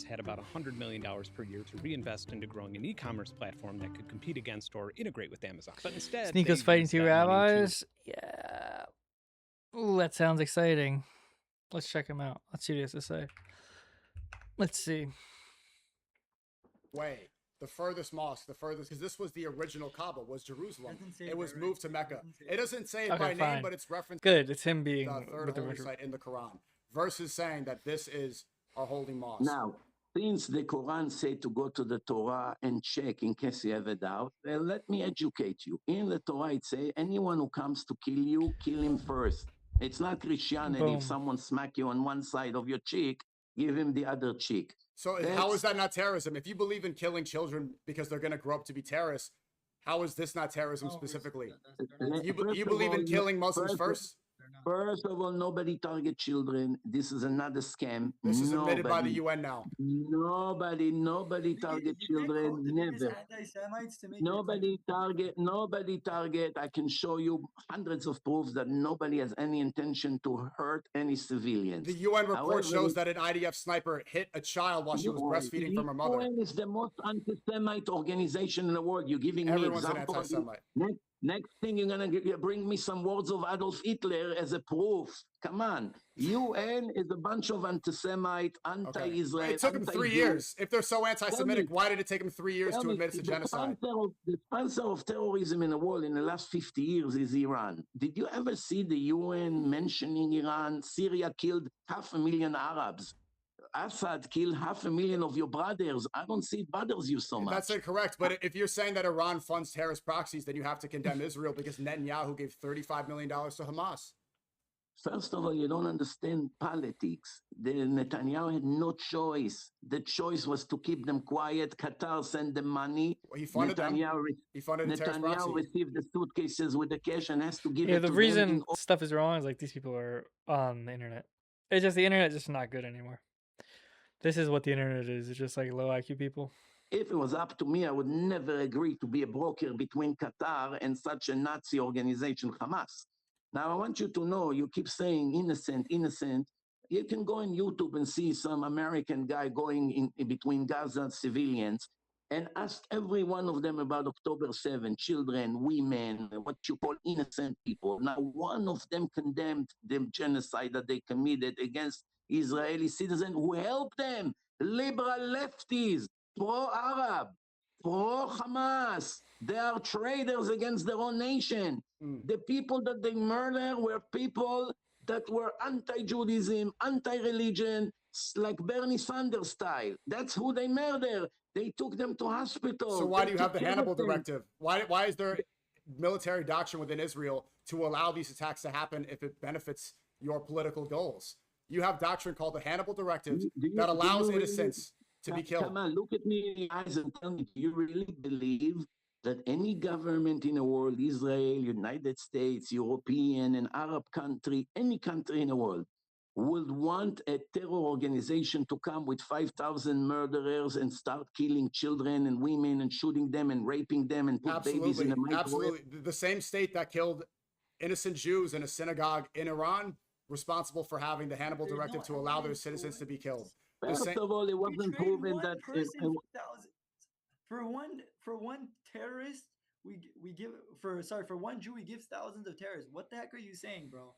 had about $100 million per year to reinvest into growing an e-commerce platform that could compete against or integrate with Amazon. But instead, Sneako's fighting two rabbis. Yeah. Ooh, that sounds exciting. Let's check him out. Let's see what he has to say. Let's see. Way. The furthest mosque, because this was the original Kaaba, was Jerusalem. It was moved to Mecca. It doesn't say it by name, but it's referenced. Good, it's him being the third holy site in the Quran, versus saying that this is our holy mosque. Now, since the Quran said to go to the Torah and check in case you have a doubt, let me educate you. In the Torah, it says anyone who comes to kill you, kill him first. It's not Christianity. Boom. If someone smack you on one side of your cheek, give him the other cheek. So how is that not terrorism? If you believe in killing children because they're going to grow up to be terrorists, how is this not terrorism specifically? You believe in killing Muslims first? First of all, nobody target children. This is another scam. This is admitted by the UN now. Nobody target children. Never. Nobody target. I can show you hundreds of proofs that nobody has any intention to hurt any civilians. The UN report shows that an IDF sniper hit a child while she was breastfeeding from her mother. The UN is the most anti-Semite organization in the world. You're giving me examples. Everyone's an anti-Semite. Next thing, you're going to bring me some words of Adolf Hitler as a proof. Come on. UN is a bunch of anti-Semite, anti-Israel. It took them 3 years. If they're so anti-Semitic, why did it take them 3 years to admit it's a genocide? The sponsor of terrorism in the world in the last 50 years is Iran. Did you ever see the UN mentioning Iran? Syria killed 500,000 Arabs. Assad killed 500,000 of your brothers. I don't see it bothers you so much. That's incorrect. But if you're saying that Iran funds terrorist proxies, then you have to condemn Israel because Netanyahu gave $35 million to Hamas. First of all, you don't understand politics. Netanyahu had no choice. The choice was to keep them quiet. Qatar sent them money. Well, he funded Netanyahu, them. He funded the terrorist proxy. Netanyahu received the suitcases with the cash and has to give it to them. The reason stuff is wrong is like these people are on the internet. It's just the internet is just not good anymore. This is what the internet is. It's just like low IQ people. If it was up to me, I would never agree to be a broker between Qatar and such a Nazi organization, Hamas. Now, I want you to know, you keep saying innocent, innocent. You can go on YouTube and see some American guy going in between Gaza and civilians and ask every one of them about October 7, children, women, what you call innocent people. Now, one of them condemned the genocide that they committed against Israeli citizens who helped them, liberal lefties, pro-Arab, pro-Hamas. They are traitors against their own nation. The people that they murdered were people that were anti-Judaism, anti-religion, like Bernie Sanders style. That's who they murdered. They took them to hospitals. So why do you have the Hannibal Directive? Why is there military doctrine within Israel to allow these attacks to happen if it benefits your political goals? You have doctrine called the Hannibal Directive that allows innocents to be killed. Come on, look at me in the eyes and tell me, do you really believe that any government in the world, Israel, United States, European and Arab country, any country in the world, would want a terror organization to come with 5,000 murderers and start killing children and women and shooting them and raping them and put babies in a microwave? Absolutely. The same state that killed innocent Jews in a synagogue in Iran, responsible for having the Hannibal Directive to allow their citizens to be killed. First of all, it wasn't proven that for one terrorist, we give for one Jew we give thousands of terrorists. What the heck are you saying, bro?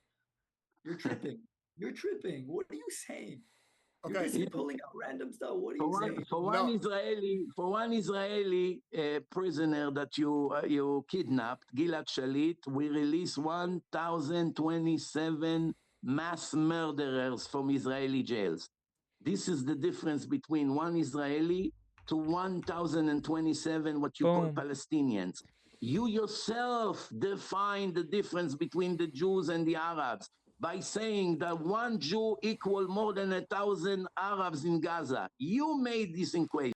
You're tripping. You're tripping. What are you saying? Okay, you're pulling out random stuff. What are you saying? For one Israeli prisoner that you kidnapped, Gilad Shalit, we released 1,027 mass murderers from Israeli jails. This is the difference between one Israeli to 1,027 what you call Palestinians. You yourself define the difference between the Jews and the Arabs by saying that one Jew equal more than 1,000 Arabs in Gaza. You made this equation.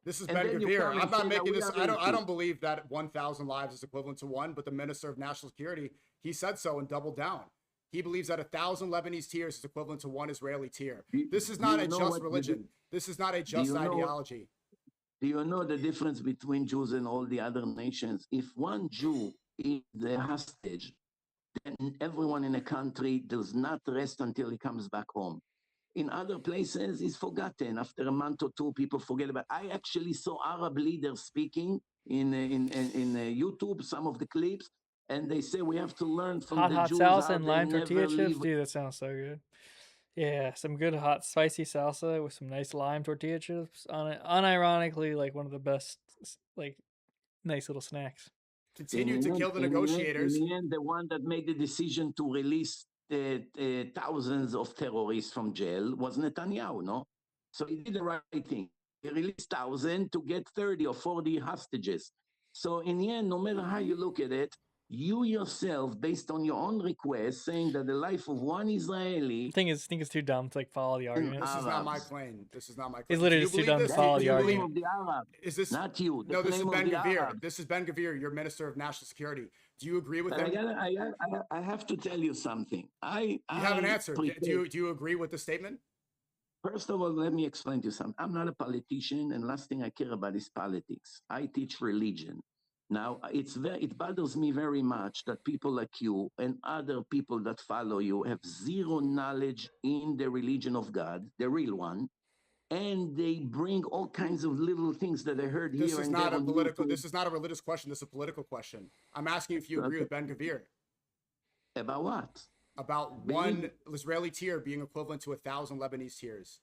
This is Ben Gvir. I'm not making this. I don't believe that 1,000 lives is equivalent to one, but the Minister of National Security, he said so and doubled down. He believes that 1,000 Lebanese tears is equivalent to one Israeli tear. This is not a just religion. This is not a just ideology. Do you know the difference between Jews and all the other nations? If one Jew is a hostage, then everyone in a country does not rest until he comes back home. In other places, it's forgotten. After a month or two, people forget about. I actually saw Arab leaders speaking in YouTube, some of the clips, and they say we have to learn from the Hot Jews salsa how and they lime never tortilla chips. leave. Dude, that sounds so good. Yeah, some good hot spicy salsa with some nice lime tortilla chips on it. Unironically, like one of the best, like nice little snacks. Continue to kill the negotiators. In the end, the one that made the decision to release thousands of terrorists from jail was Netanyahu, no? So he did the right thing. He released 1,000 to get 30 or 40 hostages. So in the end, no matter how you look at it, you yourself, based on your own request, saying that the life of one Israeli. I think it's too dumb to like follow the argument. This is not my claim. This is not my claim. It's literally just too dumb to follow the argument. Is this not you? No, this is Ben Gvir. This is Ben Gvir, your Minister of National Security. Do you agree with him? I have to tell you something. You have an answer. Do you agree with the statement? First of all, let me explain to you something. I'm not a politician, and last thing I care about is politics. I teach religion. Now, it bothers me very much that people like you and other people that follow you have zero knowledge in the religion of God, the real one, and they bring all kinds of little things that I heard here. This is not a political. This is not a religious question. This is a political question. I'm asking if you agree with Ben Gvir. About what? About one Israeli tier being equivalent to 1,000 Lebanese tiers.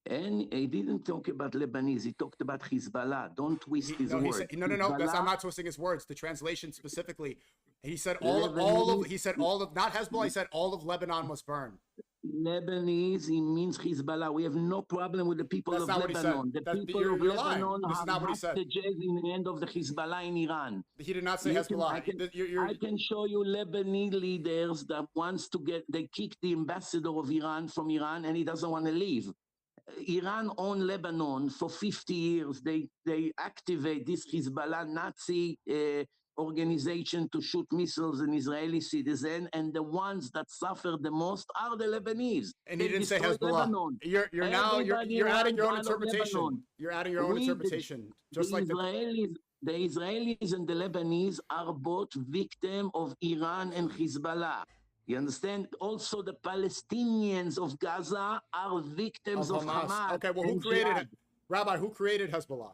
And he didn't talk about Lebanese. He talked about Hezbollah. Don't twist his words. No. I'm not twisting his words. The translation specifically, he said He said all of not Hezbollah. He said all of Lebanon must burn. Lebanese, he means Hezbollah. We have no problem with the people of Lebanon. The people of Lebanon have hostages in the end of the Hezbollah in Iran. He did not say Hezbollah. I can show you Lebanese leaders that wants to they kicked the ambassador of Iran from Iran and he doesn't want to leave. Iran owned Lebanon for 50 years. They activate this Hezbollah Nazi organization to shoot missiles in Israeli citizens, and the ones that suffer the most are the Lebanese. And he didn't say Hezbollah. You're adding your own interpretation. You're adding your own interpretation. Just like the Israelis and the Lebanese are both victims of Iran and Hezbollah. You understand? Also, the Palestinians of Gaza are victims of Hamas. Okay, well, who created Hezbollah?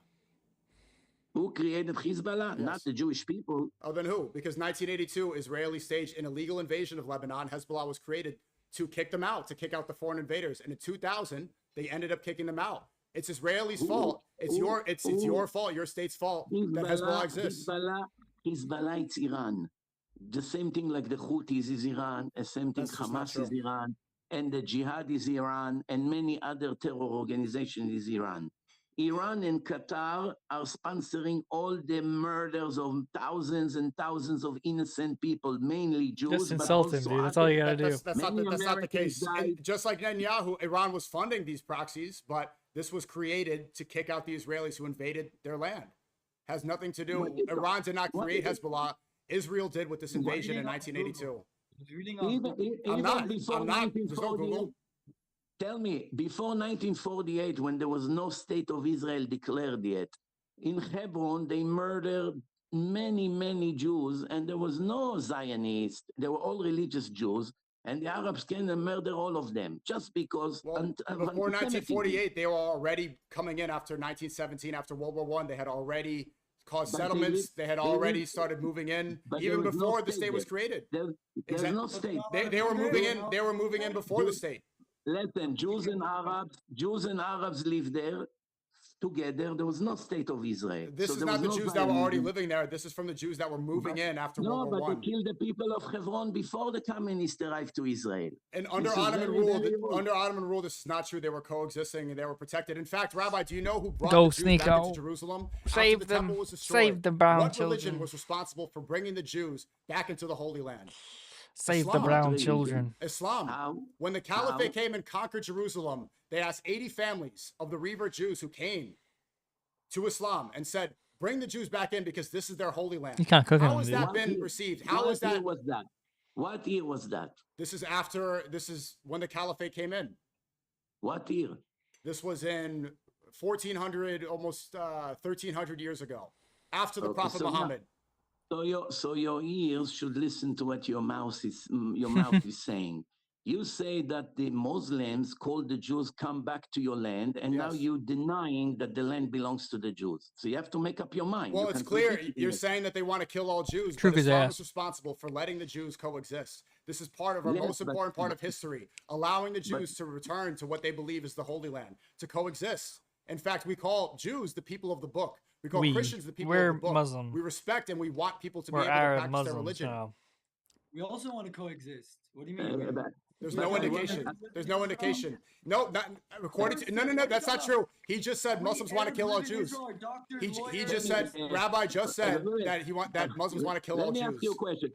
Who created Hezbollah? Yes. Not the Jewish people. Oh, then who? Because 1982, Israeli staged an illegal invasion of Lebanon. Hezbollah was created to kick them out, to kick out the foreign invaders. And in 2000, they ended up kicking them out. It's Israelis' fault. It's your fault, your state's fault that Hezbollah exists. Hezbollah, it's Iran. The same thing like the Houthis is Iran, the same thing Hamas is Iran, and the Jihad is Iran, and many other terror organizations is Iran. Iran and Qatar are sponsoring all the murders of thousands and thousands of innocent people, mainly Jews. Just insult him, dude. That's all you gotta do. That's not the case. Just like Netanyahu, Iran was funding these proxies, but this was created to kick out the Israelis who invaded their land. Has nothing to do. Iran did not create Hezbollah. Israel did with this invasion in 1982. I'm not. There's no Google. Tell me, before 1948, when there was no state of Israel declared yet, in Hebron, they murdered many, many Jews, and there was no Zionists. They were all religious Jews, and the Arabs came and murdered all of them, just because... Before 1948, they were already coming in after 1917, after World War I. They had already caused settlements. They had already started moving in, even before the state was created. There's no state. They were moving in. They were moving in before the state. Listen, Jews and Arabs live there together. There was no state of Israel. This is not the Jews that were already living there. This is from the Jews that were moving in after World War I. They killed the people of Hebron before the communists arrived to Israel. And under Ottoman rule, this is not true. They were coexisting and they were protected. In fact, Rabbi, do you know who brought the Jews back into Jerusalem? Save them. Save the brown children. What religion was responsible for bringing the Jews back into the Holy Land? Save the brown children. Islam. When the Caliphate came and conquered Jerusalem, they asked 80 families of the revert Jews who came to Islam and said, bring the Jews back in because this is their holy land. You can't cook How has that been received? How is that? What year was that? This is when the Caliphate came in. What year? This was in 1400, almost 1300 years ago, after the Prophet Muhammad. So your ears should listen to what your mouth is saying. You say that the Muslims called the Jews come back to your land, and now Yes. you're denying that the land belongs to the Jews. So you have to make up your mind. Well, You it's can clear predict you're it. saying that they want to kill all Jews, Truth but is Islam ass. is responsible for letting the Jews coexist. This is part of our Yes, most important part but- of history, allowing the Jews to return to what they believe is the Holy Land, to coexist. In fact, we call Jews the people of the book. We call Christians the people We're of the book. Muslim. We respect and we want people to We're be able to Arab practice their Muslims religion. now. We also want to coexist. What do you Uh, mean? but- There's but no I indication. want- There's no indication. No, not according to no. That's not true. He just said Muslims want to kill all Jews. He just said, Rabbi just said that Muslims want to kill all Let me ask you a Jews. question.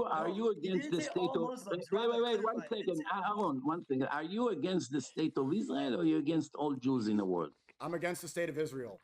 Are No, you he against didn't the say state all of Muslims. wait, Rabbi, one clarify. He didn't second. say all Aaron, one second. Are you against the state of Israel or are you against all Jews in the world? I'm against the state of Israel.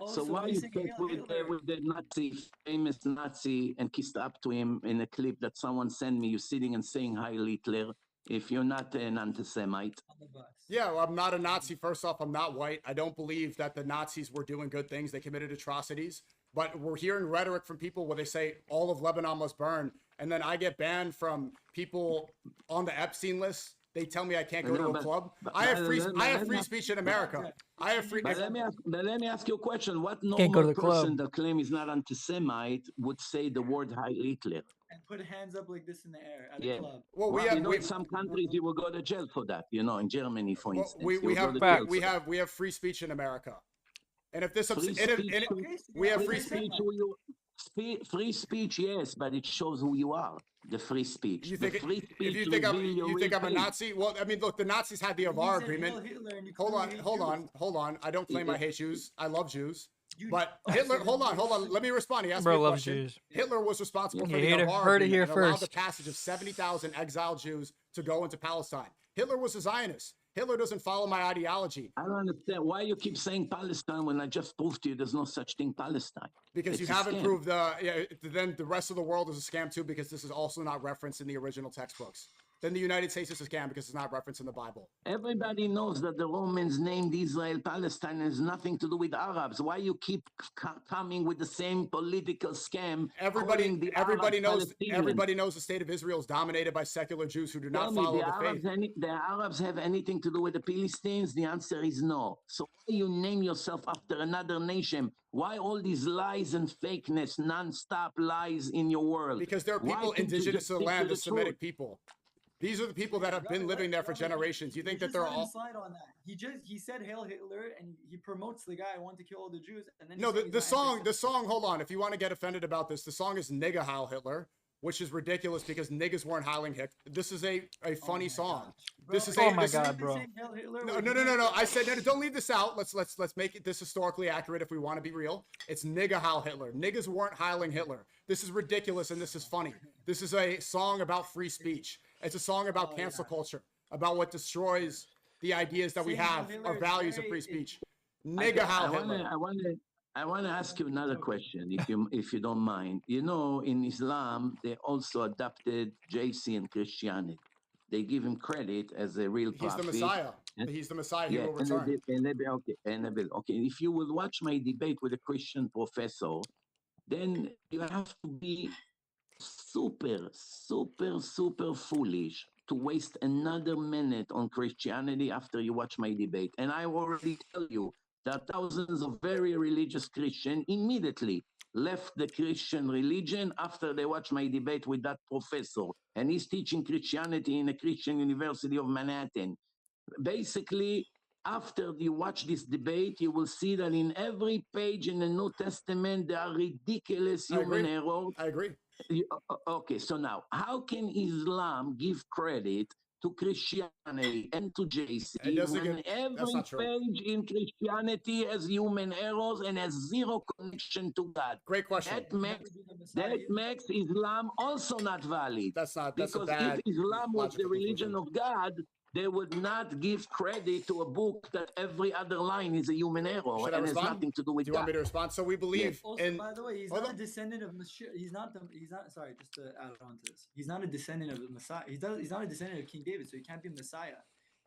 Oh, So why he's you saying take Hail with Hitler. the Nazi, famous Nazi, and kissed up to him in a clip that someone sent me? You sitting and saying "Hi Hitler" if you're not an anti-Semite. On the bus. Yeah, well, I'm not a Nazi. First off, I'm not white. I don't believe that the Nazis were doing good things. They committed atrocities. But we're hearing rhetoric from people where they say all of Lebanon must burn. And then I get banned from people on the Epstein list. They tell me I can't go to a club. I have free speech in America. I have free. But let me ask you a question. What Can't go to normal the club. person that claims he's not anti-Semite would say the word "Hi Hitler"? And put hands up like this in the air at Yeah. a club. Well, Well, in some countries you will go to jail for that. In Germany, for instance, we you will go have to jail we for that. have free speech in America. And if this Free speech, we have free free speech. speech. Free speech, yes, but it shows who you are. The free speech. You think the free speech if you think I'm reveal your you think real I'm a face. Nazi? Well, I mean, look, the Nazis had the You Avar said agreement. Hail Hitler and you Hold clearly on, hate hold Jews. on, hold on. I don't claim I hate Jews. I love Jews. But Oh, Hitler, so hold then on. Let me respond. He asked me Bro a loves question. Jews. Hitler was responsible for You the heard it- Avar heard it agreement here and allowed the first. passage of 70,000 exiled Jews to go into Palestine. Hitler was a Zionist. Hitler doesn't follow my ideology I don't understand why you keep saying Palestine when I just proved to you there's no such thing Palestine. because It's you a haven't scam. proved then the rest of the world is a scam too, because this is also not referenced in the original textbooks. Then the United States is a scam because it's not referenced in the Bible. Everybody knows that the Romans named Israel Palestine has nothing to do with Arabs. Why you keep coming with the same political scam? calling the Everybody Arabs knows Palestinians? the state of Israel is dominated by secular Jews who do Tell not me, follow the the Arabs, faith. the Arabs have anything to do with the Philistines? The answer is no. So why you name yourself after another nation? Why all these lies and fakeness, non-stop lies in your world? Because there are Why people can't you indigenous just to the stick land, the truth? Semitic people. These are the people that have been living there for generations. You think that they're all? slide on that. He said Hail Hitler and he promotes the guy who wanted to kill all the Jews. And then No, the song. Hold on. If you want to get offended about this, the song is "Nigga Heil Hitler," which is ridiculous because niggas weren't heiling Hitler. This is a funny song. This is Oh my God, bro. No. I said no. Don't leave this out. Let's make it this historically accurate if we want to be real. It's "Nigga Heil Hitler." Niggas weren't heiling Hitler. This is ridiculous and this is funny. This is a song about free speech. It's a song about cancel culture, about what destroys the ideas that we have, our values of free speech. Nigga Heil Hitler. I want to ask you another question, if you don't mind. In Islam, they also adopted JC in Christianity. They give him credit as a real He's prophet. the Messiah. He's the Messiah. He will and return. okay. If you will watch my debate with a Christian professor, then you have to be super foolish to waste another minute on Christianity after you watch my debate. And I already tell you that thousands of very religious Christians immediately left the Christian religion after they watched my debate with that professor. And he's teaching Christianity in a Christian University of Manhattan. Basically, after you watch this debate, you will see that in every page in the New Testament, there are ridiculous human errors. I agree. Okay, so now, how can Islam give credit to Christianity and to JC when every page in Christianity has human errors and has zero connection to God? Great question. That makes Islam also not valid. That's because a bad if Islam was the religion conclusion. of God, they would not give credit to a book that every other line is a human error and has nothing to do with God. Do you want me to respond? So we believe Also, by the way, he's not a descendant of Messiah. He's not. Sorry, just to add on to this, he's not a descendant of the Messiah. He's not a descendant of King David, so he can't be a Messiah.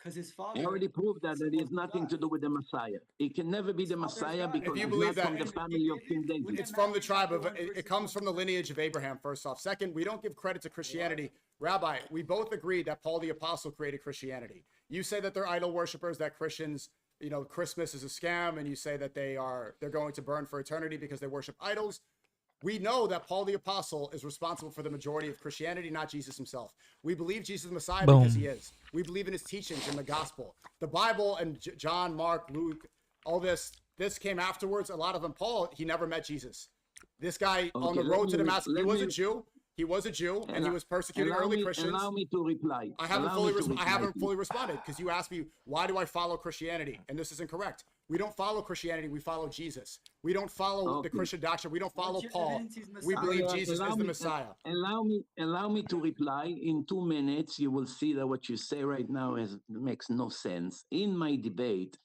because his father. I already proved that it has nothing to do with the Messiah. It can never be the Messiah because If you it's believe not from that- the family of King David. It's from the tribe of, it comes from the lineage of Abraham, first off. Second, we don't give credit to Christianity. Rabbi, we both agree that Paul the Apostle created Christianity. You say that they're idol worshipers, that Christians, you know, Christmas is a scam, and you say that they're going to burn for eternity because they worship idols. We know that Paul the Apostle is responsible for the majority of Christianity, not Jesus himself. We believe Jesus is the Messiah because he is. We believe in his teachings in the gospel. The Bible and John, Mark, Luke, all this came afterwards. A lot of them, Paul, he never met Jesus. This guy on the road to Damascus, he was a Jew. He was a Jew, and he was persecuting early Christians. Allow me to reply. I haven't fully responded because you asked me, why do I follow Christianity? And this is incorrect. We don't follow Christianity. We follow Jesus. We don't follow the Christian doctrine. We don't follow Paul. We believe Jesus is the Messiah. Allow me to reply in 2 minutes. You will see that what you say right now makes no sense. In my debate,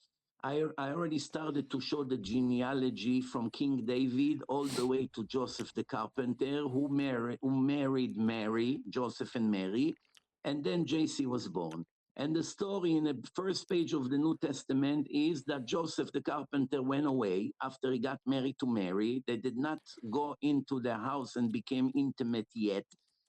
I already started to show the genealogy from King David all the way to Joseph the carpenter, who married Mary, Joseph and Mary, and then JC was born. And the story in the first page of the New Testament is that Joseph the carpenter went away after he got married to Mary. They did not go into their house and became intimate yet.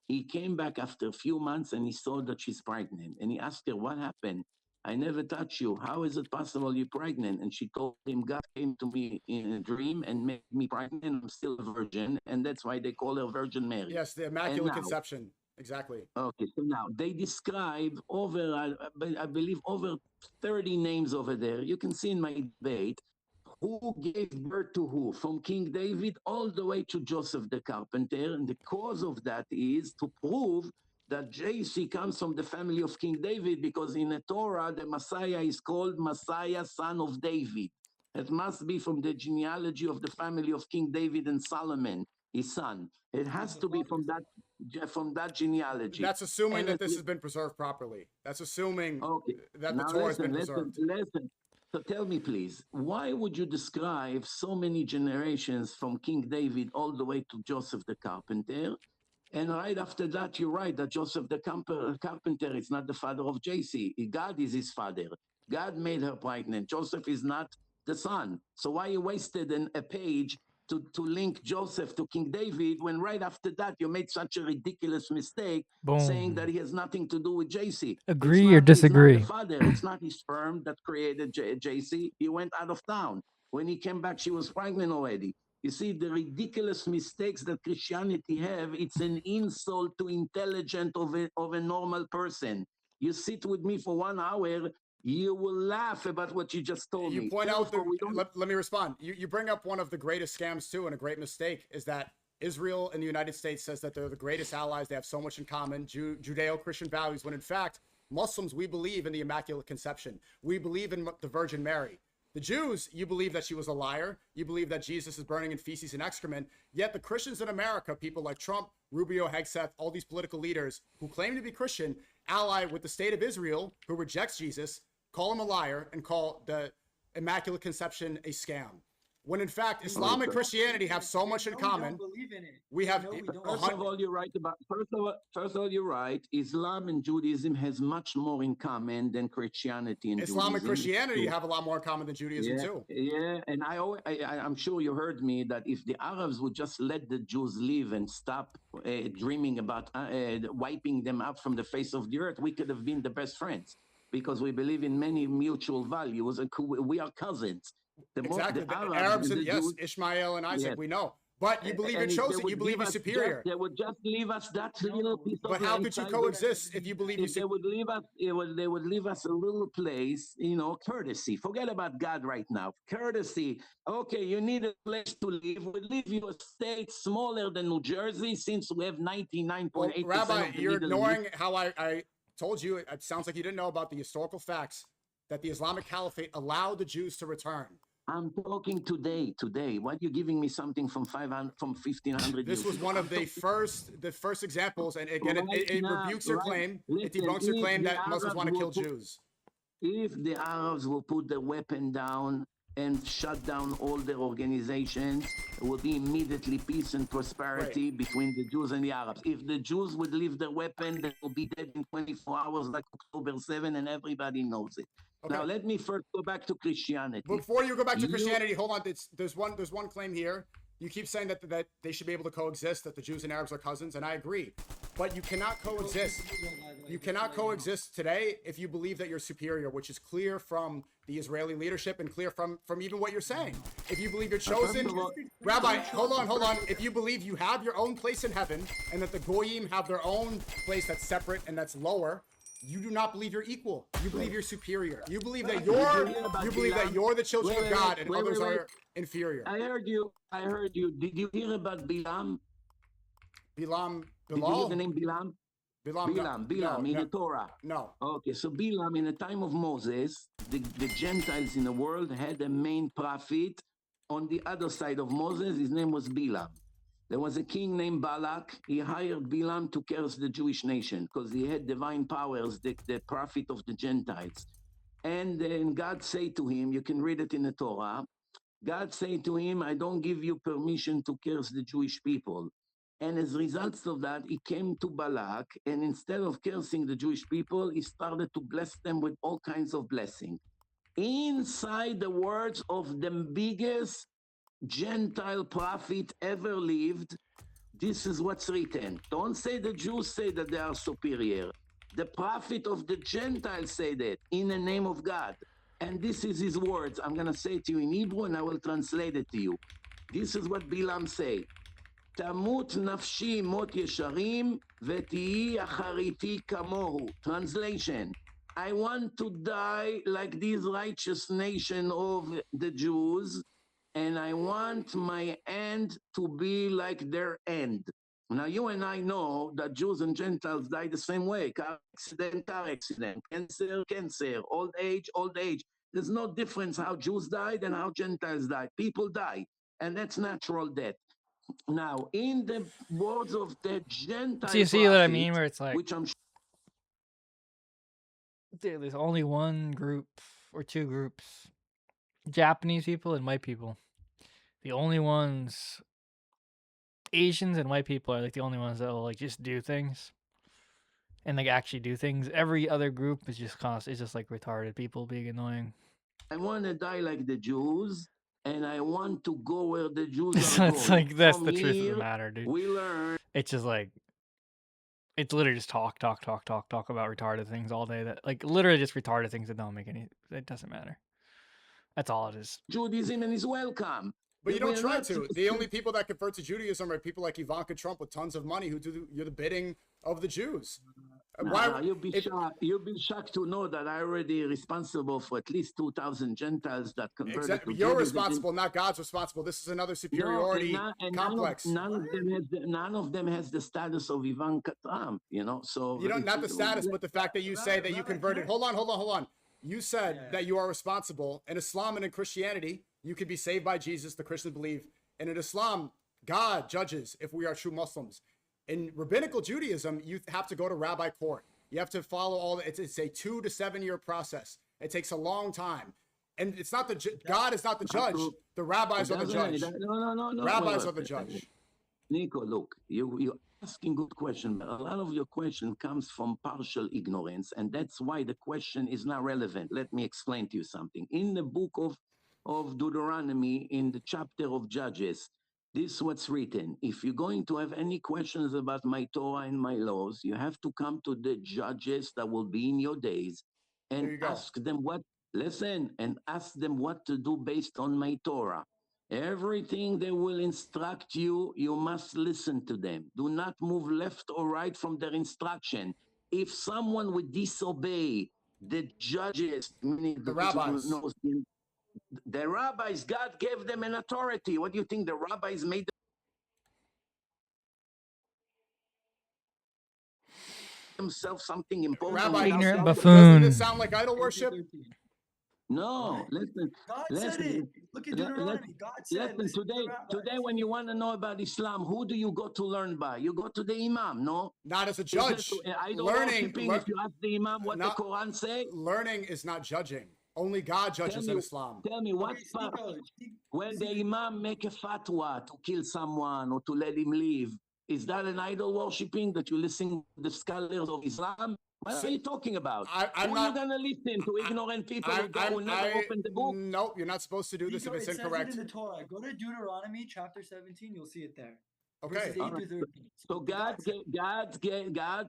He came back after a few months and he saw that she's pregnant. And he asked her, what happened? I never touched you. How is it possible you're pregnant? And she told him, God came to me in a dream and made me pregnant. I'm still a virgin. And that's why they call her Virgin Mary. Yes, the Immaculate Conception. Exactly. Okay, so now they describe I believe, over 30 names over there. You can see in my debate who gave birth to who, from King David all the way to Joseph the carpenter. And the cause of that is to prove that JC comes from the family of King David, because in the Torah, the Messiah is called Messiah, son of David. It must be from the genealogy of the family of King David and Solomon, his son. It has to be from that genealogy. That's assuming that this has been preserved properly. That's assuming that the Torah has been preserved. Listen. So tell me, please, why would you describe so many generations from King David all the way to Joseph the carpenter? And right after that, you're right that Joseph the carpenter is not the father of JC. God is his father. God made her pregnant. Joseph is not the son. So why you wasted a page to link Joseph to King David when right after that you made such a ridiculous mistake saying that he has nothing to do with JC? Agree or disagree? It's not the father. It's not his sperm that created JC. He went out of town. When he came back, she was pregnant already. You see, the ridiculous mistakes that Christianity have, it's an insult to intelligence of a normal person. You sit with me for 1 hour, you will laugh about what you just told me. You point out, let me respond. You bring up one of the greatest scams too, and a great mistake is that Israel and the United States says that they're the greatest allies. They have so much in common, Judeo-Christian values, when in fact, Muslims, we believe in the Immaculate Conception. We believe in the Virgin Mary. The Jews, you believe that she was a liar. You believe that Jesus is burning in feces and excrement. Yet the Christians in America, people like Trump, Rubio, Hegseth, all these political leaders who claim to be Christian, ally with the state of Israel, who rejects Jesus, call him a liar and call the Immaculate Conception a scam. When in fact, Islam and Christianity have so much in common. We have. First of all, you're right about. First of all, you're right. Islam and Judaism has much more in common than Christianity and Islam and Judaism. Christianity have a lot more in common than Judaism too. Yeah, and I'm sure you heard me that if the Arabs would just let the Jews live and stop dreaming about wiping them out from the face of the earth, we could have been the best friends, because we believe in many mutual values and we are cousins. Exactly. The Arabs and yes, Ishmael and Isaac, we know. But you believe in chosen. You believe in superior. They would just leave us that little piece of. But how could you coexist if you believe they would leave us? They would leave us a little place, courtesy. Forget about God right now. Courtesy. Okay, you need a place to live. We'll leave you a state smaller than New Jersey, since we have 99.8%. Rabbi, you're ignoring how I told you. It sounds like you didn't know about the historical facts that the Islamic Caliphate allowed the Jews to return. I'm talking today. Why are you giving me something from 1500 This years was ago? one of the first examples, and again, it rebukes your claim. It debunks your claim that Muslims want to kill Jews. If the Arabs will put the weapon down and shut down all their organizations. It will be immediately peace and prosperity between the Jews and the Arabs. If the Jews would leave their weapon, they will be dead in 24 hours like October 7, and everybody knows it. Okay. Now, let me first go back to Christianity. Before you go back to Christianity, hold on. There's one claim here. You keep saying that they should be able to coexist, that the Jews and Arabs are cousins, and I agree. But you cannot coexist. You cannot coexist today if you believe that you're superior, which is clear from the Israeli leadership and clear from even what you're saying. If you believe you're chosen, Rabbi, hold on. If you believe you have your own place in heaven and that the Goyim have their own place that's separate and that's lower, you do not believe you're equal. You believe you're superior. You believe that you're the children of God and others are inferior. I heard you. Did you hear about Bilam? Bilam? Did you hear the name Bilam? Bilam in the Torah. No. Okay, so Bilam, in the time of Moses, the Gentiles in the world had a main prophet on the other side of Moses. His name was Bilam. There was a king named Balak. He hired Bilam to curse the Jewish nation because he had divine powers, the prophet of the Gentiles. And then God said to him, you can read it in the Torah, God said to him, I don't give you permission to curse the Jewish people. And as a result of that, he came to Balak, and instead of cursing the Jewish people, he started to bless them with all kinds of blessing. Inside the words of the biggest Gentile prophet ever lived, this is what's written. Don't say the Jews say that they are superior. The prophet of the Gentiles say that in the name of God. And this is his words. I'm going to say it to you in Hebrew and I will translate it to you. This is what Bilam say. Tamut nafshi mot yesharim v'tihi achariti kamohu. Translation. I want to die like this righteous nation of the Jews, and I want my end to be like their end. Now, you and I know that Jews and Gentiles die the same way. Car accident, cancer, old age. There's no difference how Jews died and how Gentiles died. People die, and that's natural death. Now, in the words of the Gentile so you see what I mean, where it's like, which I'm there's only one group or two groups, Japanese people and white people. The only ones, Asians and white people are like the only ones that will like just do things and like actually do things. Every other group is just it's just like retarded people being annoying. I want to die like the Jews, and I want to go where the Jews So are it's going. like that's From the truth of here, the matter, dude. we learn. It's just like it's literally just talk about retarded things all day. That like literally just retarded things that don't make any. It doesn't matter. That's all it is. Judaism and is welcome. But you don't try to. The only people that convert to Judaism are people like Ivanka Trump with tons of money who do the bidding of the Jews. Why? You'll be shocked to know that I already responsible for at least 2,000 Gentiles that converted. Exactly. You're responsible, not God's responsible. This is another superiority complex. None of them has the status of Ivanka Trump. You know, so you don't not the status, but the fact that you say that you converted. Hold on. You said that you are responsible in Islam and in Christianity. You could be saved by Jesus, the Christians believe. And in Islam, God judges if we are true Muslims. In rabbinical Judaism, you have to go to rabbi court. You have to follow all the, it's a 2 to 7 year process. It takes a long time. And it's not God is not the judge. The rabbis are the judge. No. Rabbis are the judge. Nico, look, you're asking good question, but a lot of your question comes from partial ignorance, and that's why the question is not relevant. Let me explain to you something. In the book of Deuteronomy, in the chapter of Judges, this is what's written. If you're going to have any questions about my Torah and my laws, you have to come to the judges that will be in your days and ask them ask them what to do based on my Torah. Everything they will instruct you, you must listen to them. Do not move left or right from their instruction. If someone would disobey the judges, meaning the rabbis, the rabbis, God gave them an authority. What do you think the rabbis made themselves something important? Rabbi, ignorant buffoon. Doesn't it sound like idol worship? No, listen. God said it. Look at Deuteronomy. God said it. Today, when you want to know about Islam, who do you go to learn by? You go to the Imam, no? Not as a judge. Learning. If you ask the Imam what the Quran say, learning is not judging. Only God judges in Islam. Tell me, what's when the imam make a fatwa to kill someone or to let him leave? Is that an idol worshipping that you listen to the scholars of Islam? What are you talking about? I'm not going to listen to ignorant people who never open the book? Nope, you're not supposed to do this if it's incorrect. It says it in the Torah. Go to Deuteronomy chapter 17. You'll see it there. Okay. So God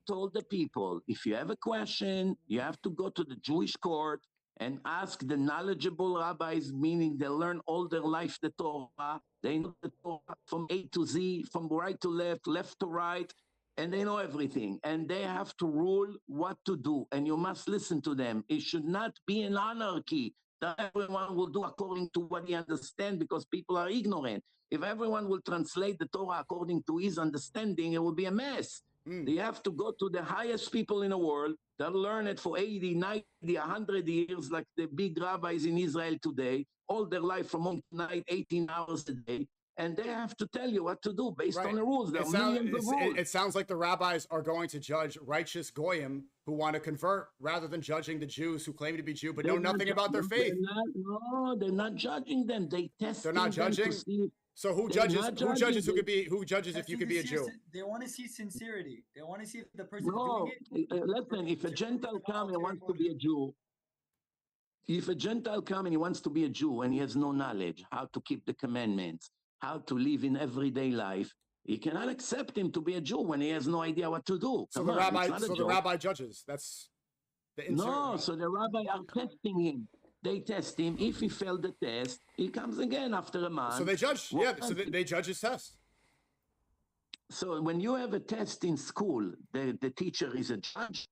told the people, if you have a question, you have to go to the Jewish court and ask the knowledgeable rabbis, meaning they learn all their life the Torah. They know the Torah from A to Z, from right to left, left to right, and they know everything. And they have to rule what to do, and you must listen to them. It should not be an anarchy that everyone will do according to what he understands because people are ignorant. If everyone will translate the Torah according to his understanding, it will be a mess. They have to go to the highest people in the world that learn it for 80, 90, 100 years, like the big rabbis in Israel today, all their life from morning to night, 18 hours a day. And they have to tell you what to do based on the rules. There are millions of rules. It sounds like the rabbis are going to judge righteous Goyim who want to convert rather than judging the Jews who claim to be Jew but know nothing about their faith. They're not judging them. They test them. They're not judging? So who judges if you could be a Jew? They want to see sincerity. They want to see if the person doing it. Listen, if a Gentile comes and wants to be a Jew, if a Gentile comes and he wants to be a Jew and he has no knowledge how to keep the commandments, how to live in everyday life, he cannot accept him to be a Jew when he has no idea what to do. So the rabbi judges. That's the so the rabbi are testing him. They test him. If he failed the test, he comes again after a month. So they judge. So they judge his test. So when you have a test in school, the teacher is a judge.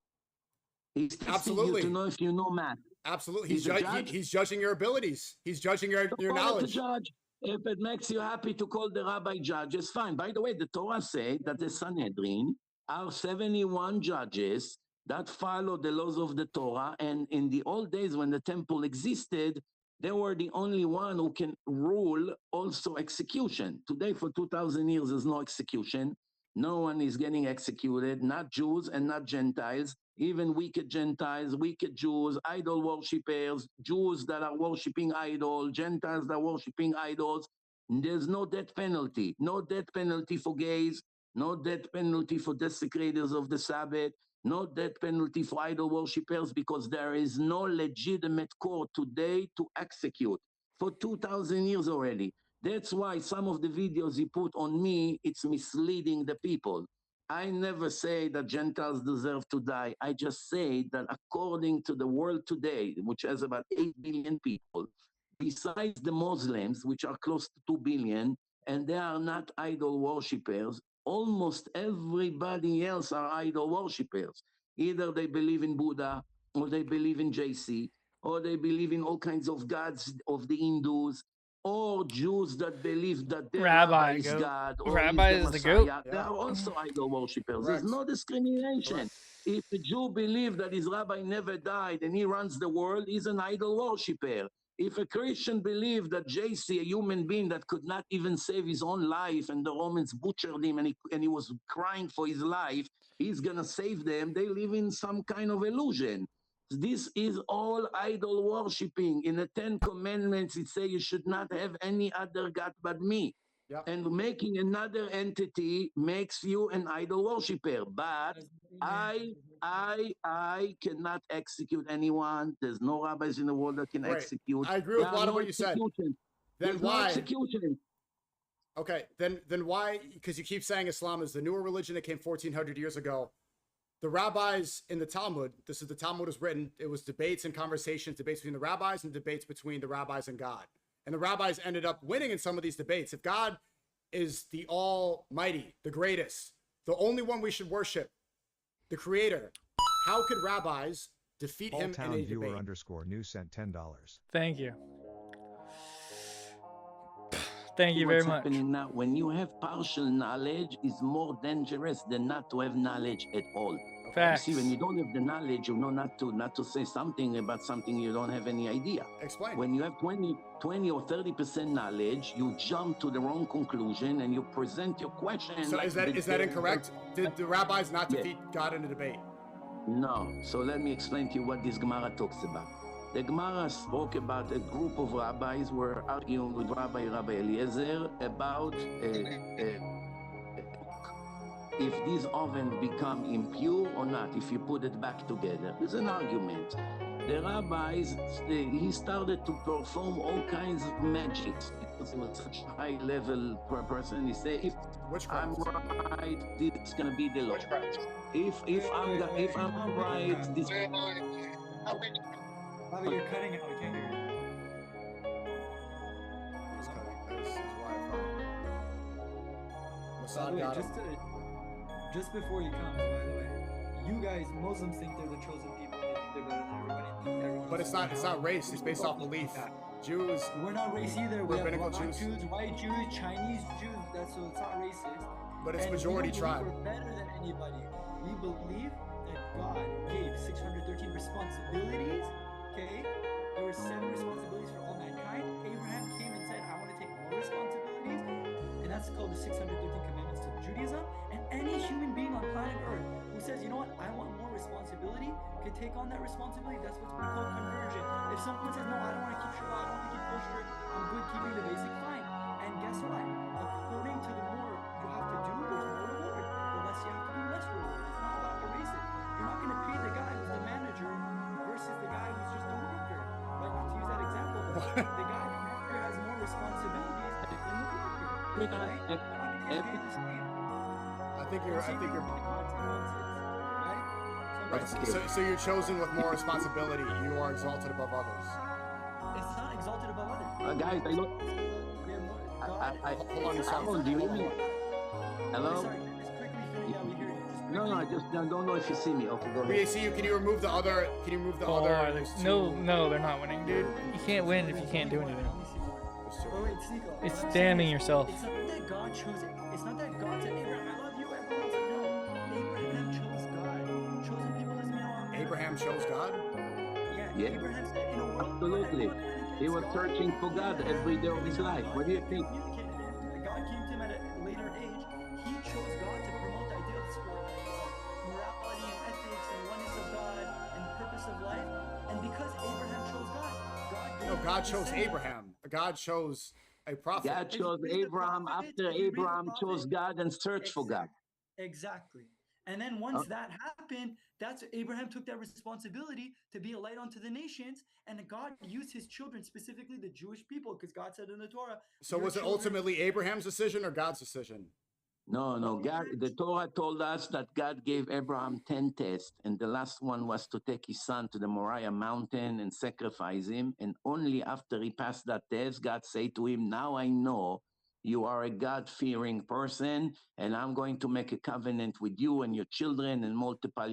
He's testing you to know if you know math. Absolutely. He's judging your abilities. He's judging your knowledge. Judge. If it makes you happy to call the rabbi judge, it's fine. By the way, the Torah says that the Sanhedrin are 71 judges that follow the laws of the Torah. And in the old days when the temple existed, they were the only one who can rule also execution. Today, for 2,000 years, there's no execution. No one is getting executed, not Jews and not Gentiles, even wicked Gentiles, wicked Jews, idol worshippers, Jews that are worshiping idols, Gentiles that are worshiping idols. There's no death penalty. No death penalty for gays, no death penalty for desecrators of the Sabbath, no death penalty for idol worshippers, because there is no legitimate court today to execute for 2,000 years already. That's why some of the videos you put on me, it's misleading the people. I never say that Gentiles deserve to die. I just say that according to the world today, which has about 8 billion people, besides the Muslims, which are close to 2 billion, and they are not idol worshippers, almost everybody else are idol worshippers. Either they believe in Buddha, or they believe in JC, or they believe in all kinds of gods of the Hindus, or Jews that believe that their rabbi is God, or rabbi is the goat. They are also idol worshippers. There's no discrimination. If a Jew believes that his rabbi never died and he runs the world, he's an idol worshipper. If a Christian believes that JC, a human being that could not even save his own life, and the Romans butchered him and he was crying for his life, he's going to save them, they live in some kind of illusion. This is all idol worshipping. In the 10 Commandments, it says you should not have any other God but me. Yep. And making another entity makes you an idol worshiper. But I cannot execute anyone. There's no rabbis in the world that can execute. I agree with a lot of what you said. Then why? No execution. Okay, then why? Because you keep saying Islam is the newer religion that came 1,400 years ago. The rabbis in the Talmud, the Talmud was written, it was debates and conversations, debates between the rabbis and debates between the rabbis and God. And the rabbis ended up winning in some of these debates. If God is the almighty, the greatest, the only one we should worship, the creator, how could rabbis defeat him in a debate? _new sent $10. Thank you. Thank you very much. Now, when you have partial knowledge, it's more dangerous than not to have knowledge at all. Facts. You see, when you don't have the knowledge, you know not to say something about something you don't have any idea. Explain. When you have 20 or 30% knowledge, you jump to the wrong conclusion and you present your question. So is that incorrect? Did the rabbis not defeat God in a debate? No. So let me explain to you what this Gemara talks about. The Gemara spoke about a group of rabbis were arguing with Rabbi Eliezer about if these ovens become impure or not, if you put it back together. There's an argument. The rabbis, he started to perform all kinds of magics because he was such a high-level person. He said, if I'm right, this is going to be the law. If I'm right, this... Bobby, you're cutting out. We can't hear you. He's cutting. That's his wife. By the way, just before he comes, by the way, you guys, Muslims think they're the chosen people. They think they're better than everybody. But it's not race. It's based off belief. Jews. We're not race either. We have rabbinical black Jews, white Jews, Chinese Jews. So it's not racist. But it's and majority tribe. We're better than anybody. We believe that God gave 613 responsibilities. Okay, there were 7 responsibilities for all mankind. Abraham came and said, "I want to take more responsibilities," and that's called the 613 commandments of Judaism. And any human being on planet Earth who says, "You know what? I want more responsibility," could take on that responsibility. That's what's called conversion. If someone says, "No, I don't want to keep Shabbat. I don't want to keep kosher. I'm good keeping the basic," fine. And guess what? According to the more you have to do, there's more reward. The less you have to do, less reward. It's not about erasing. You're not going to pay the guy who's the manager versus the guy who's just a worker. Right? Not to use that example, but the guy who has more responsibilities than the worker. Right? You're not going to get paid the same. I think you're. Right? So you're chosen with more responsibility. You are exalted above others. It's not exalted above others. Guys, I look. Hold on, do you hear me? Hello? Sorry, just quickly finish. Yeah, we hear you. No, I just don't know if you see me. Okay, go ahead. We see you. Can you remove the other? No, they're not winning, dude. You can't win if you can't do anything. Oh, wait, Sneako. It's damning yourself. It's not that God chose it. It's not that God said, "Abraham, I love you." Everyone said, "No." Abraham chose God. Chosen people doesn't mean Abraham chose God? Yeah. Abraham said, "In a world Absolutely. He was searching for God every day of his life. What do you think? God came to him at a later age. He chose God to promote the ideals for morality and ethics and oneness of God and the purpose of life. And because Abraham chose God, God chose Abraham. God chose a prophet. God chose Abraham after Abraham chose God and searched for God. Exactly. And then once that happened, that's Abraham took that responsibility to be a light unto the nations, and God used his children, specifically the Jewish people, because God said in the Torah. So was it ultimately Abraham's decision or God's decision? No. God, the Torah told us that God gave Abraham 10 tests, and the last one was to take his son to the Moriah mountain and sacrifice him. And only after he passed that test, God said to him, "Now I know you are a God-fearing person, and I'm going to make a covenant with you and your children and multiply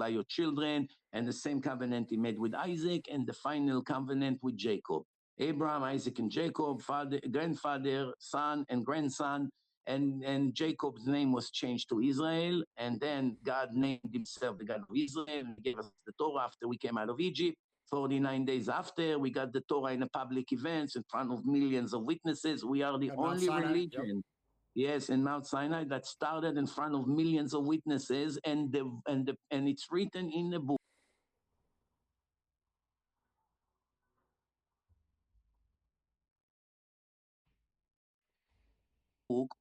your children." And the same covenant he made with Isaac, and the final covenant with Jacob. Abraham, Isaac, and Jacob, grandfather, son, and grandson. And Jacob's name was changed to Israel, and then God named himself the God of Israel and gave us the Torah after we came out of Egypt. 49 days after, we got the Torah in a public event in front of millions of witnesses. We are the only religion, yes, in Mount Sinai that started in front of millions of witnesses, and it's written in the book.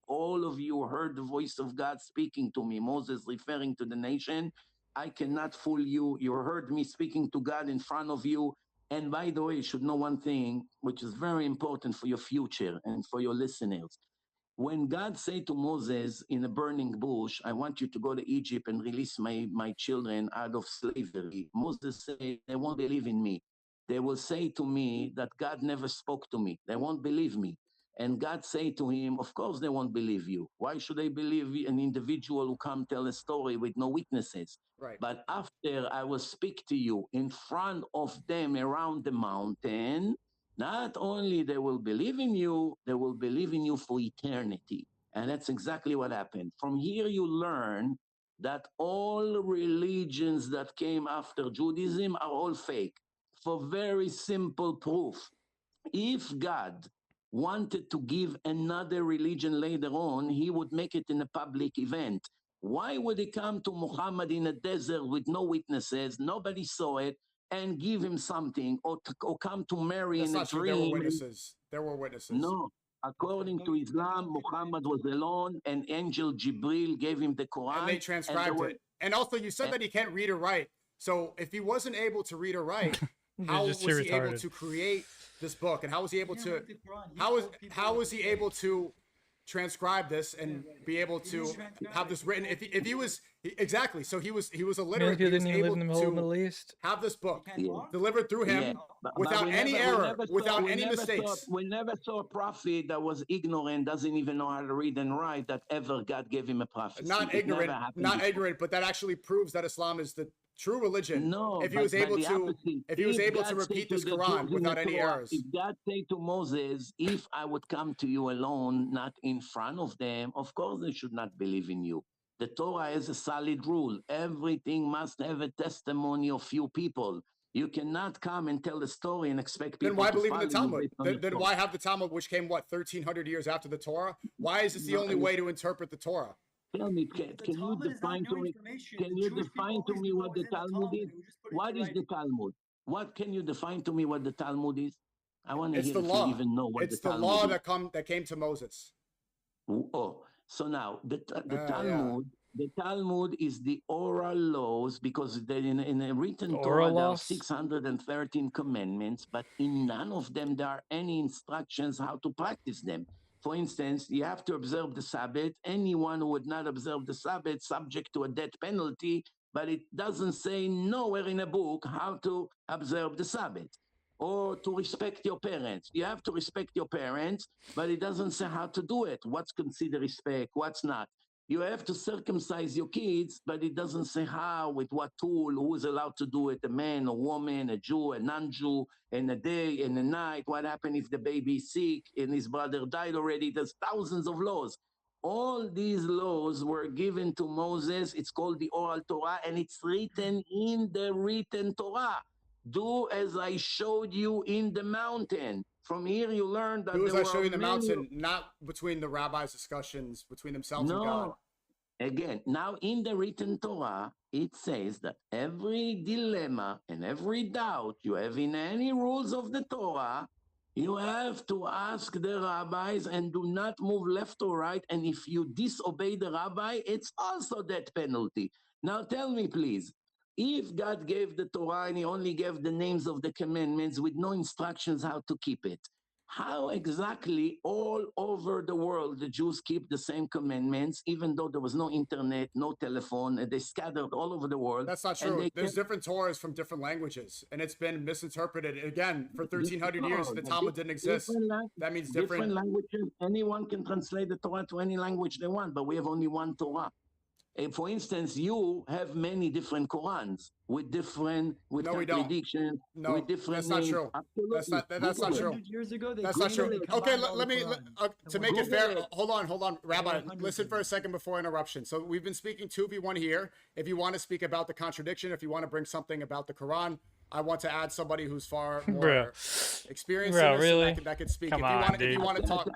All of you heard the voice of God speaking to me. Moses referring to the nation. I cannot fool you. You heard me speaking to God in front of you. And by the way, you should know one thing, which is very important for your future and for your listeners. When God said to Moses in a burning bush, "I want you to go to Egypt and release my children out of slavery," Moses said, "They won't believe in me. They will say to me that God never spoke to me. They won't believe me." And God said to him, "Of course they won't believe you. Why should they believe an individual who come tell a story with no witnesses? Right. But after I will speak to you in front of them around the mountain, not only they will believe in you, they will believe in you for eternity." And that's exactly what happened. From here you learn that all religions that came after Judaism are all fake, for very simple proof. If God wanted to give another religion later on, he would make it in a public event. Why would he come to Muhammad in a desert with no witnesses? Nobody saw it. and give him something, or come to Mary That's in a not true. dream. There were witnesses. There were witnesses. No. According to Islam, Muhammad was alone, and angel Jibril gave him the Quran. And they transcribed it. And also, you said that he can't read or write. So if he wasn't able to read or write, how was he able to create this book? And how was he able to? How was he able to transcribe this and be able to have this written? If he was exactly, so he was illiterate. He was able to have this book delivered through him without any error, without any mistakes. We never saw a prophet that was ignorant, doesn't even know how to read and write, that ever God gave him a prophecy. Not ignorant, but that actually proves that Islam is the true religion. No, if he was able to repeat this Quran without any errors. If God say to Moses, if I would come to you alone, not in front of them, of course they should not believe in you. The Torah has a solid rule. Everything must have a testimony of few people. You cannot come and tell the story and expect people to follow. Then why believe in the Talmud? Then why have the Talmud, which came, 1,300 years after the Torah? Why is this the only way to interpret the Torah? Tell me, can you define to me? Can you define to me what the Talmud is? What is the Talmud? What can you define to me what the Talmud is? I want to hear if you even know what the Talmud is. It's the law that came to Moses. Oh, so now the Talmud. Yeah. The Talmud is the oral laws, because in a written Torah there are 613 commandments, but in none of them there are any instructions how to practice them. For instance, you have to observe the Sabbath. Anyone who would not observe the Sabbath subject to a death penalty, but it doesn't say nowhere in a book how to observe the Sabbath or to respect your parents. You have to respect your parents, but it doesn't say how to do it. What's considered respect, what's not. You have to circumcise your kids, but it doesn't say how, with what tool, who is allowed to do it, a man, a woman, a Jew, a non-Jew, in a day, in a night. What happened if the baby is sick and his brother died already? There's thousands of laws. All these laws were given to Moses. It's called the Oral Torah, and it's written in the written Torah. Do as I showed you in the mountain. From here, you learn that do as I showed you in the mountain, not between the rabbis' discussions between themselves and God. Again, now in the written Torah, it says that every dilemma and every doubt you have in any rules of the Torah, you have to ask the rabbis and do not move left or right. And if you disobey the rabbi, it's also that penalty. Now tell me, please. If God gave the Torah and he only gave the names of the commandments with no instructions how to keep it, how exactly all over the world the Jews keep the same commandments, even though there was no internet, no telephone, and they scattered all over the world? That's not true. There's different Torahs from different languages, and it's been misinterpreted. Again, for 1,300 years, the Talmud didn't exist. That means different languages. Anyone can translate the Torah to any language they want, but we have only one Torah. For instance, you have many different Qurans with different contradictions. No, with different that's not true. That's not true. That's not true. Okay, let me to make it fair. Hold on, Rabbi. Listen for a second before interruption. So we've been speaking 2v1 here. If you want to speak about the contradiction, if you want to bring something about the Quran, I want to add somebody who's far more experienced in this, really? that could speak. Come if you want to talk.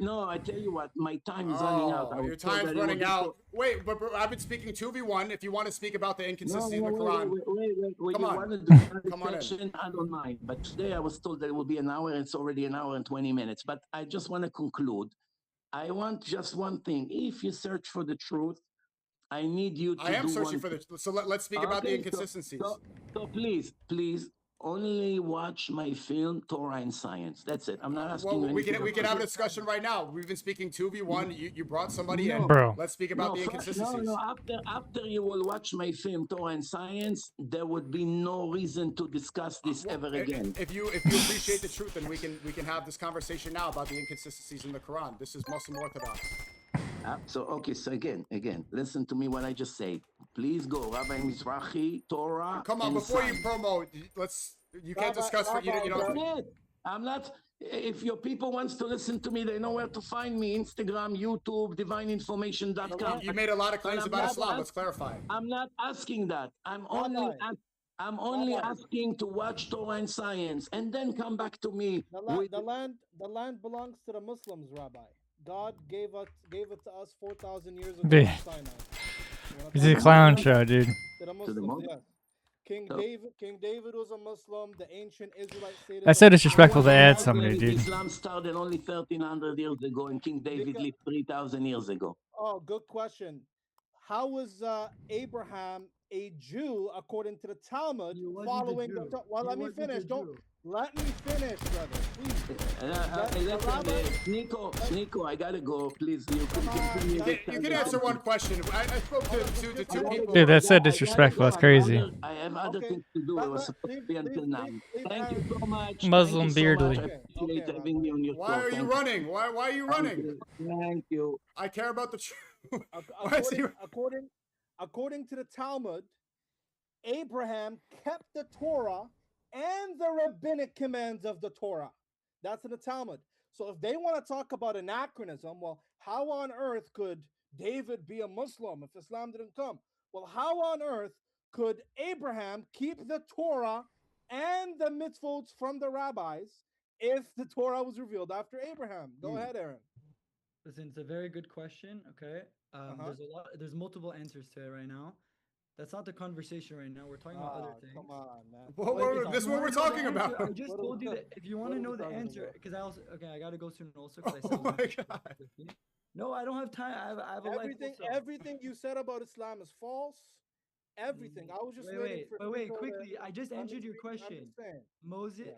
No, I tell you what, my time is running out. Your time's running out. Wait, but I've been speaking 2v1. If you want to speak about the inconsistency in the Quran. Wait. Come on. Come on in. I don't mind. But today I was told that it will be an hour, and it's already an hour and 20 minutes. But I just want to conclude. I want just one thing. If you search for the truth, I need you to I am searching for the... So let's speak about the inconsistencies. So please, only watch my film, Torah and Science. That's it. I'm not asking you anything. We can have a discussion right now. We've been speaking 2v1. You brought somebody in. Bro. Let's speak about the inconsistencies. After you will watch my film, Torah and Science, there would be no reason to discuss this ever again. If you appreciate the truth, then we can have this conversation now about the inconsistencies in the Quran. This is Muslim Orthodox. So again, listen to me what I just said. Please go, Rabbi Mizrachi, Torah. Come on, before you promote, you can't discuss what you don't. I'm not. If your people wants to listen to me, they know where to find me: Instagram, YouTube, DivineInformation.com. You made a lot of claims about Islam. Let's clarify. I'm not asking that. I'm only asking to watch Torah and Science, and then come back to me. The land belongs to the Muslims, Rabbi. God gave it to us 4,000 years ago in Sinai. This is a clown show, dude. To the Muslims, yes. King David was a Muslim. The ancient Israelites say That's so disrespectful to add somebody, dude. Islam started only 1,300 years ago, and King David lived 3,000 years ago. Oh, good question. How was Abraham a Jew according to the Talmud? Following the well, let me finish. Don't let me finish, brother. Please. Sneako, I gotta go. Please, you can answer one question. I spoke to two people. Dude, that's so disrespectful. That's crazy. I have other things to do. I was supposed to be until 9. Thank you so much. Muslim beardly. I appreciate having me on your show. Why are you running? Why are you running? Thank you. I care about the truth. According to the Talmud, Abraham kept the Torah and the rabbinic commands of the Torah. That's in the Talmud. So if they want to talk about anachronism, well, how on earth could David be a Muslim if Islam didn't come? Well, how on earth could Abraham keep the Torah and the mitzvot from the rabbis if the Torah was revealed after Abraham? Go ahead, Aaron. Listen, it's a very good question. Okay, there's multiple answers to it right now. That's not the conversation right now. We're talking about other things. Come on, man. This is what we're talking about. I just told you that if you want to know the answer, because I gotta go soon also. Oh my God. No, I don't have time. I have a life. Everything you said about Islam is false. Everything. I was just wait, quickly. I just answered your question. Moses,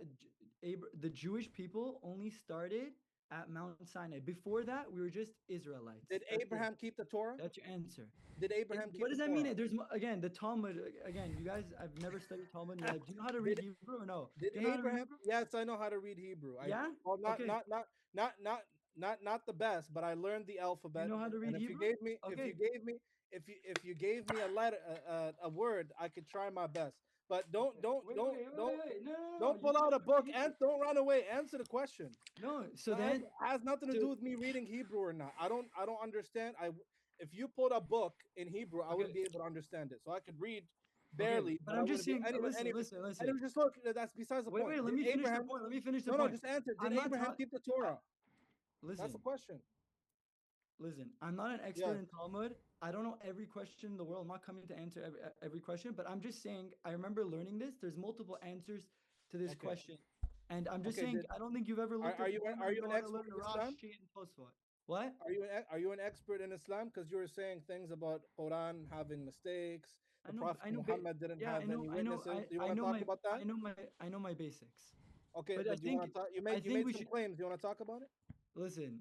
the Jewish people only started at Mount Sinai. Before that, we were just Israelites. Did Abraham keep the Torah? That's your answer. Did Abraham keep What does the that Torah? mean? There's again the Talmud. Again, you guys, I've never studied Talmud. You're like, do you know how to read Hebrew or no? Did Abraham? Yes, I know how to read Hebrew. Yeah. Well, not the best, but I learned the alphabet. You know how to read and Hebrew? If you gave me a letter, a word, I could try my best. But don't pull out a book and don't run away. Answer the question. No, so then it has nothing to do with me reading Hebrew or not. I don't understand. If you pulled a book in Hebrew, I wouldn't be able to understand it. So I could read barely. But I'm just saying. Listen. And just look, that's besides the point. Wait. Let me finish the point. Let me finish the point. No, just answer. Did Abraham keep the Torah? Listen. That's the question. Listen, I'm not an expert in Talmud. I don't know every question in the world. I'm not coming to answer every question, but I'm just saying I remember learning this. There's multiple answers to this question, and I'm just saying I don't think you've ever looked. Are you an expert in Islam? What? Are you an expert in Islam? Because you were saying things about Quran having mistakes. The Prophet Muhammad didn't have any witnesses. Do you want to talk about that? I know my basics. Okay, but you made some claims. You want to talk about it? Listen.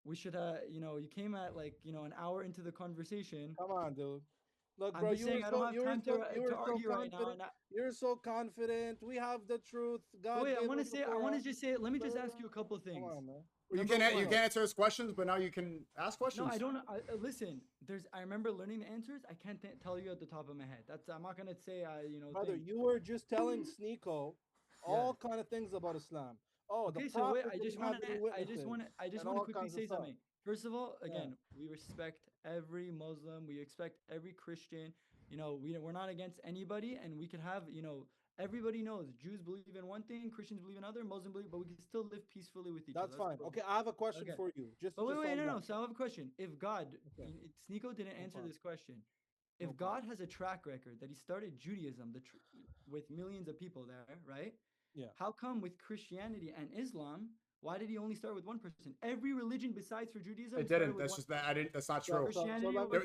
We should you came at an hour into the conversation. Come on, dude. Look, I'm bro, just saying I don't have time to argue right now. You're so confident. We have the truth. God. Wait, I want to just say. Let me just ask you a couple things. Come on, man. You can't answer his questions, but now you can ask questions. No, I don't. Listen, I remember learning the answers. I can't tell you at the top of my head. I'm not gonna say. Brother, you were just telling Sneako all kind of things about Islam. Oh, okay. So wait, I just want to quickly say something. First of all, again, we respect every Muslim. We respect every Christian. We're not against anybody, and we can have everybody knows Jews believe in one thing, Christians believe in another, Muslims believe, but we can still live peacefully with each other. That's fine. Okay, I have a question for you. No. So I have a question. If God, Sneako didn't answer this question. If God has a track record that he started Judaism with millions of people there, right? Yeah. How come with Christianity and Islam, why did he only start with one person? Every religion besides for Judaism. It didn't. That's just that. I didn't. That's not true.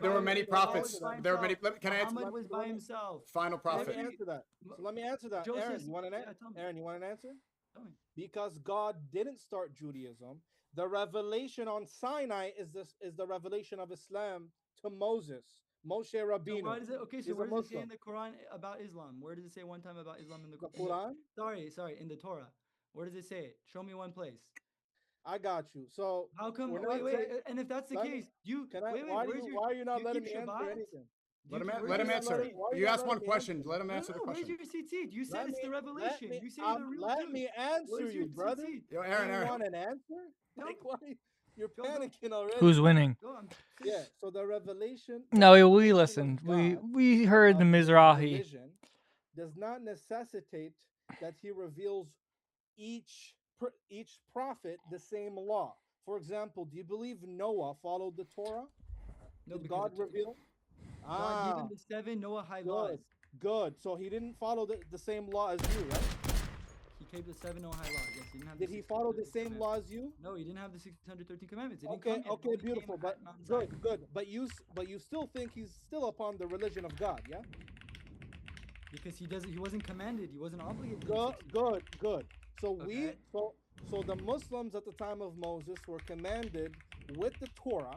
There were many prophets. There were many. Can I answer? Muhammad was by himself. Final prophet. Let me answer that. So let me answer that. Joseph, Aaron, you want an answer? Aaron, you want an answer? Tell me. Because God didn't start Judaism. The revelation on Sinai is the revelation of Islam to Moses. Moshe Rabbeinu. So why does it? Okay, so where does it say in the Quran about Islam? Where does it say one time about Islam in the Quran? Sorry, in the Torah. Where does it say it? Show me one place. I got you. So how come? Wait. And if that's the case, why are you not letting me answer anything? Let him answer. You asked one question. Let him answer the question. Where's your CT? You said it's the revelation. You say the real. Let me answer you, brother. Yo, Aaron. You want an answer? Like, why? You're panicking already. Who's winning? Yeah. So the revelation. No, we listened. We heard the Mizrachi. Does not necessitate that he reveals each prophet the same law. For example, do you believe Noah followed the Torah? No, did God reveal? God gave him the 7 Noahide laws. Good. So he didn't follow the same law as you, right? He kept the 7 Noahide law. Yes, he didn't have. Did he follow the same law as you? No, he didn't have the 613 commandments. He didn't Okay, come yet. okay, beautiful. But good. But you still think he's still upon the religion of God, yeah? Because he wasn't commanded. He wasn't obligated. Good. So Okay. so the Muslims at the time of Moses were commanded with the Torah.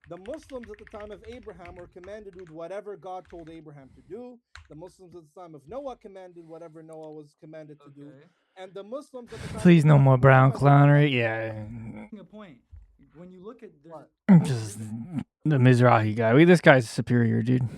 The Muslims at the time of Abraham were commanded with whatever God told Abraham to do. The Muslims at the time of Noah commanded whatever Noah was commanded to do. And the Muslims at the time Please, of no more brown Muhammad, clownery. Yeah. A point. When you look at Just the Mizrahi guy. This guy's superior, dude.